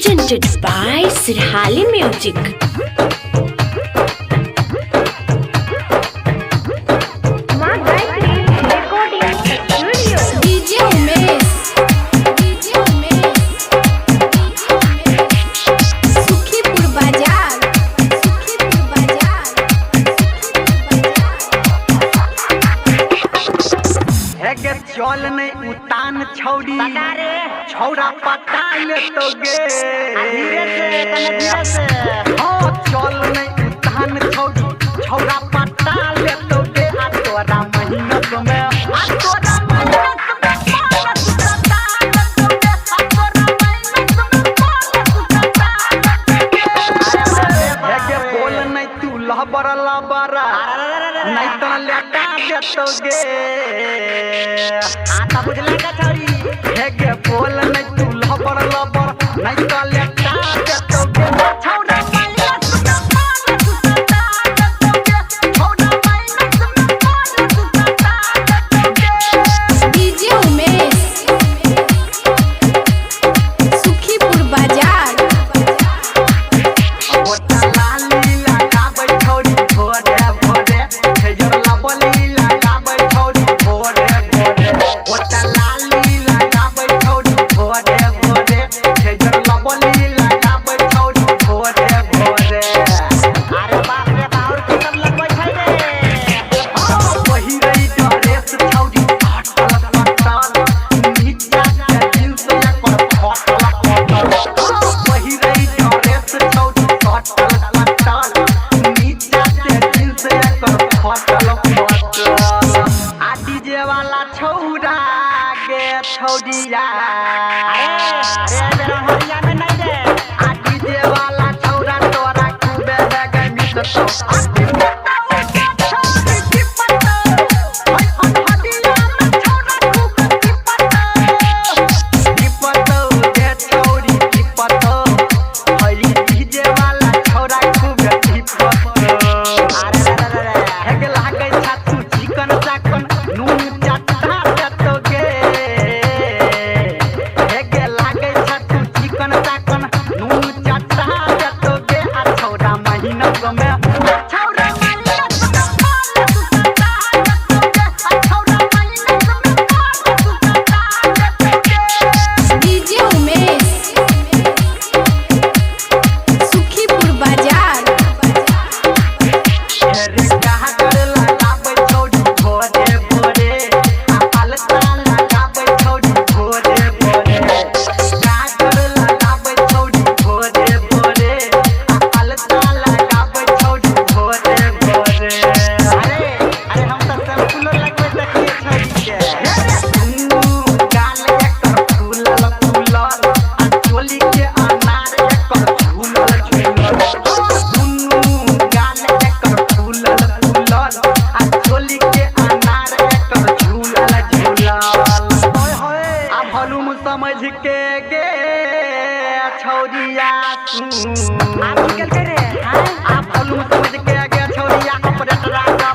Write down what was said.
presented by Sirhali Music. चल नहीं उतान छौड़ी छौड़ा पटा ले तो गे हाँ चल नहीं उतान छौड़ी छौड़ा पटा ले तो गे आ तोरा मेहनत में बोल नहीं तू लहबरा लहबरा नहीं तो लेटा देतोगे आता बुझले का छौरी हेगे बोल नहीं तू लबर लबर नहीं तो लेटा देतोगे छौरा माइला सुता सुता देतोगे छौरा माइला सुता देतोगे डीजे उमेश सुखीपुर बाजार ओटा लाली लगाबै छौरी भोरे भोरे हेजर लबली लगाबै छौरी भोरे भोरे ओटा लाली लगाबै छौरी भोरे भोरे हेजर लबली लगाबै छौरी भोरे भोरे अरे बाप रे बाउर की सब लगबै छै रे वही रही ड्रेस छौरी फाटल फाटल नीचा के दिल से पर फाटल फाटल वही रही ड्रेस छौरी फाटल फाटल नीचा के दिल से पर फाटल फाटल आ डीजे वाला छौरा के छौरिया अरे मेरा हरिया में नहीं रे आ डीजे वाला छौरा तोरा खूबे लगे मिस तो डीजे उमेश सुखीपुर बाजार समझ के गे छौरिया आप निकल के रे आप समझ के गे छौरिया ऑपरेटर आगा